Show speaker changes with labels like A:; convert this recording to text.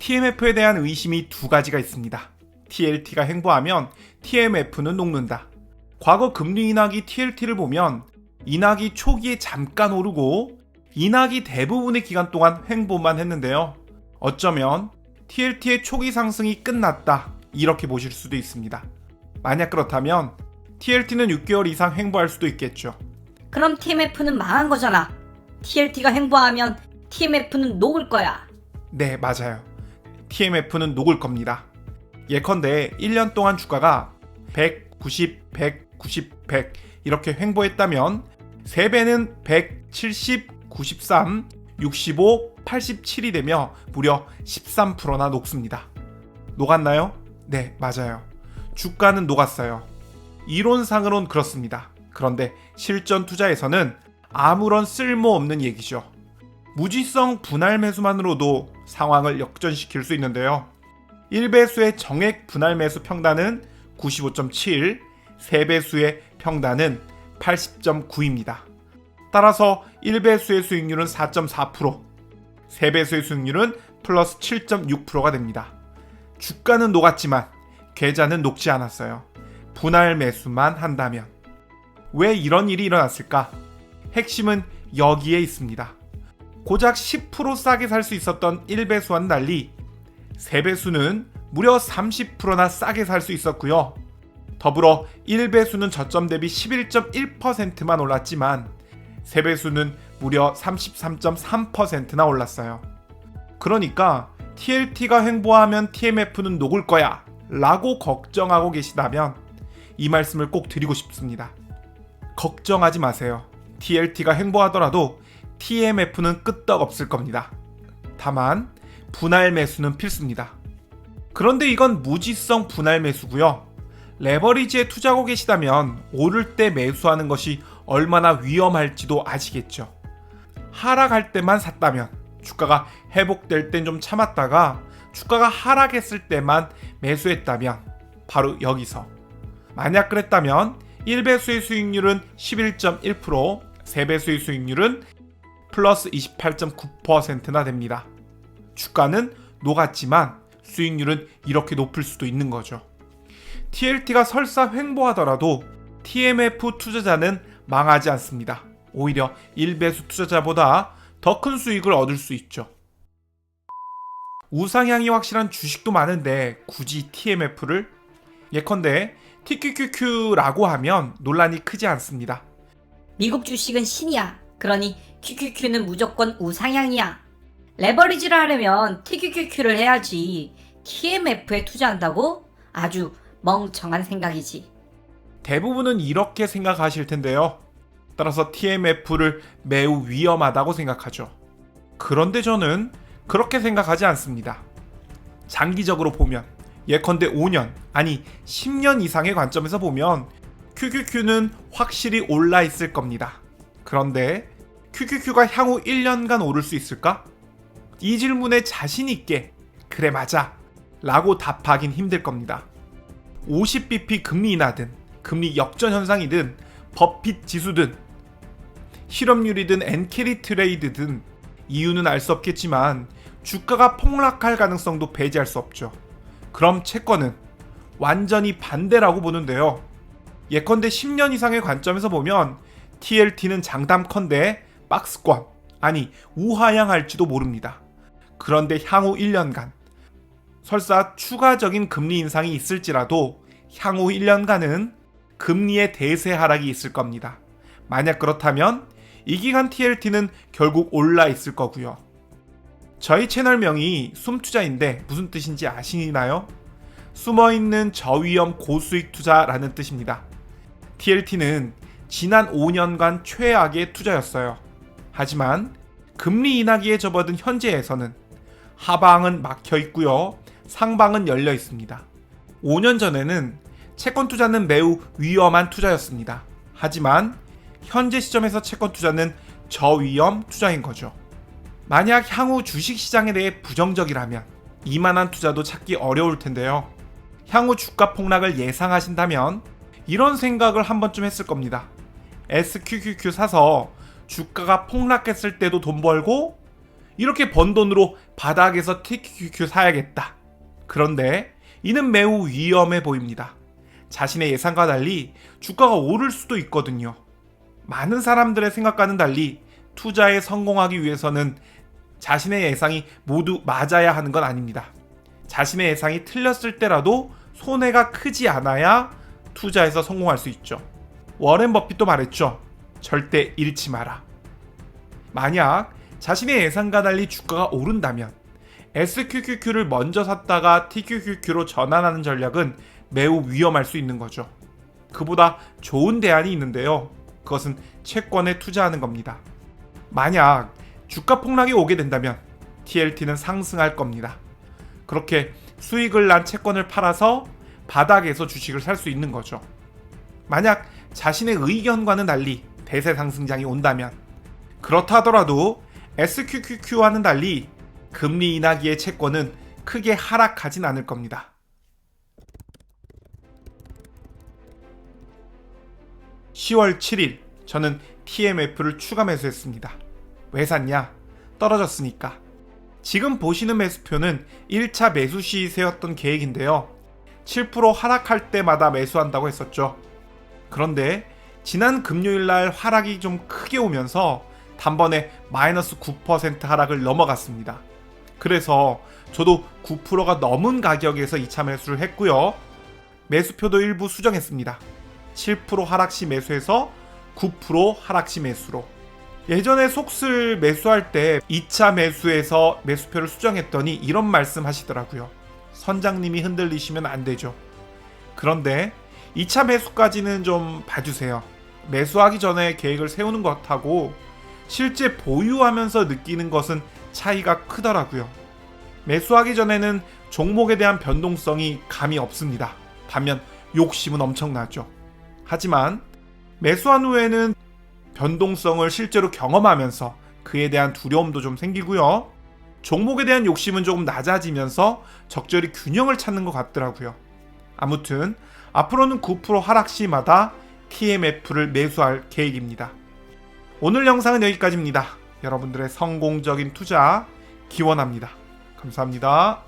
A: TMF에 대한 의심이 두 가지가 있습니다. TLT가 횡보하면 TMF는 녹는다. 과거 금리 인하기 TLT를 보면 인하기 초기에 잠깐 오르고 인하기 대부분의 기간 동안 횡보만 했는데요. 어쩌면 TLT의 초기 상승이 끝났다, 이렇게 보실 수도 있습니다. 만약 그렇다면 TLT는 6개월 이상 횡보할 수도 있겠죠.
B: 그럼 TMF는 망한 거잖아. TLT가 횡보하면 TMF는 녹을 거야.
A: 네, 맞아요. TMF는 녹을 겁니다. 예컨대 1년 동안 주가가 100, 90, 100, 90, 100 이렇게 횡보했다면 3배는 100, 70, 93, 65, 87이 되며 무려 13%나 녹습니다. 녹았나요? 네, 맞아요. 주가는 녹았어요. 이론상으론 그렇습니다. 그런데 실전 투자에서는 아무런 쓸모없는 얘기죠. 무지성 분할 매수만으로도 상황을 역전시킬 수 있는데요. 1배수의 정액 분할 매수 평단은 95.7, 3배수의 평단은 80.9입니다. 따라서 1배수의 수익률은 4.4%, 3배수의 수익률은 플러스 7.6%가 됩니다. 주가는 녹았지만 계좌는 녹지 않았어요. 분할 매수만 한다면. 왜 이런 일이 일어났을까? 핵심은 여기에 있습니다. 고작 10% 싸게 살 수 있었던 1배수와는 달리 3배수는 무려 30%나 싸게 살 수 있었고요. 더불어 1배수는 저점 대비 11.1%만 올랐지만 3배수는 무려 33.3%나 올랐어요. 그러니까 TLT가 횡보하면 TMF는 녹을 거야 라고 걱정하고 계시다면 이 말씀을 꼭 드리고 싶습니다. 걱정하지 마세요. TLT가 횡보하더라도 TMF는 끄떡없을 겁니다. 다만 분할 매수는 필수입니다. 그런데 이건 무지성 분할 매수고요. 레버리지에 투자하고 계시다면 오를 때 매수하는 것이 얼마나 위험할지도 아시겠죠. 하락할 때만 샀다면, 주가가 회복될 땐 좀 참았다가 주가가 하락했을 때만 매수했다면 바로 여기서, 만약 그랬다면 1배수의 수익률은 11.1%, 3배수의 수익률은 플러스 28.9%나 됩니다. 주가는 녹았지만 수익률은 이렇게 높을 수도 있는 거죠. TLT가 설사 횡보하더라도 TMF 투자자는 망하지 않습니다. 오히려 1배수 투자자보다 더 큰 수익을 얻을 수 있죠. 우상향이 확실한 주식도 많은데 굳이 TMF를? 예컨대 TQQQ라고 하면 논란이 크지 않습니다.
B: 미국 주식은 신이야. 그러니 QQQ는 무조건 우상향이야. 레버리지를 하려면 TQQQ를 해야지. TMF에 투자한다고? 아주 멍청한 생각이지.
A: 대부분은 이렇게 생각하실 텐데요. 따라서 TMF를 매우 위험하다고 생각하죠. 그런데 저는 그렇게 생각하지 않습니다. 장기적으로 보면, 예컨대 5년, 아니 10년 이상의 관점에서 보면 QQQ는 확실히 올라 있을 겁니다. 그런데 QQQ가 향후 1년간 오를 수 있을까? 이 질문에 자신 있게 그래 맞아 라고 답하긴 힘들 겁니다. 50bp 금리 인하든 금리 역전 현상이든 버핏 지수든 실업률이든 엔캐리 트레이드든 이유는 알 수 없겠지만 주가가 폭락할 가능성도 배제할 수 없죠. 그럼 채권은 완전히 반대라고 보는데요. 예컨대 10년 이상의 관점에서 보면 TLT는 장담컨대 박스권, 아니 우하향할지도 모릅니다. 그런데 향후 1년간, 설사 추가적인 금리 인상이 있을지라도 향후 1년간은 금리의 대세 하락이 있을 겁니다. 만약 그렇다면 이 기간 TLT는 결국 올라 있을 거고요. 저희 채널명이 숨투자인데 무슨 뜻인지 아시나요? 숨어있는 저위험 고수익 투자라는 뜻입니다. TLT는 지난 5년간 최악의 투자였어요. 하지만 금리 인하기에 접어든 현재에서는 하방은 막혀 있고요. 상방은 열려 있습니다. 5년 전에는 채권 투자는 매우 위험한 투자였습니다. 하지만 현재 시점에서 채권 투자는 저위험 투자인 거죠. 만약 향후 주식시장에 대해 부정적이라면 이만한 투자도 찾기 어려울 텐데요. 향후 주가 폭락을 예상하신다면 이런 생각을 한 번쯤 했을 겁니다. SQQQ 사서 주가가 폭락했을 때도 돈 벌고 이렇게 번 돈으로 바닥에서 TQQQ 사야겠다. 그런데 이는 매우 위험해 보입니다. 자신의 예상과 달리 주가가 오를 수도 있거든요. 많은 사람들의 생각과는 달리 투자에 성공하기 위해서는 자신의 예상이 모두 맞아야 하는 건 아닙니다. 자신의 예상이 틀렸을 때라도 손해가 크지 않아야 투자에서 성공할 수 있죠. 워렌 버핏도 말했죠. 절대 잃지 마라. 만약 자신의 예상과 달리 주가가 오른다면 SQQQ를 먼저 샀다가 TQQQ로 전환하는 전략은 매우 위험할 수 있는 거죠. 그보다 좋은 대안이 있는데요. 그것은 채권에 투자하는 겁니다. 만약 주가 폭락이 오게 된다면 TLT는 상승할 겁니다. 그렇게 수익을 난 채권을 팔아서 바닥에서 주식을 살 수 있는 거죠. 만약 자신의 의견과는 달리 대세 상승장이 온다면, 그렇다 하더라도 SQQQ와는 달리 금리 인하기의 채권은 크게 하락하진 않을 겁니다. (10월 7일) 저는 TMF를 추가 매수했습니다. 왜 샀냐? 떨어졌으니까. 지금 보시는 매수표는 1차 매수 시 세웠던 계획인데요. 7% 하락할 때마다 매수한다고 했었죠. 그런데 지난 금요일날 하락이 좀 크게 오면서 단번에 마이너스 9% 하락을 넘어갔습니다. 그래서 저도 9%가 넘은 가격에서 2차 매수를 했고요. 매수표도 일부 수정했습니다. 7% 하락 시 매수해서 9% 하락 시 매수로. 예전에 속슬 매수할 때 2차 매수해서 매수표를 수정했더니 이런 말씀 하시더라고요. 선장님이 흔들리시면 안 되죠. 그런데 2차 매수까지는 좀 봐주세요. 매수하기 전에 계획을 세우는 것하고 실제 보유하면서 느끼는 것은 차이가 크더라고요. 매수하기 전에는 종목에 대한 변동성이 감이 없습니다. 반면 욕심은 엄청나죠. 하지만 매수한 후에는 변동성을 실제로 경험하면서 그에 대한 두려움도 좀 생기고요. 종목에 대한 욕심은 조금 낮아지면서 적절히 균형을 찾는 것 같더라고요. 아무튼 앞으로는 9% 하락 시마다 TMF를 매수할 계획입니다. 오늘 영상은 여기까지입니다. 여러분들의 성공적인 투자 기원합니다. 감사합니다.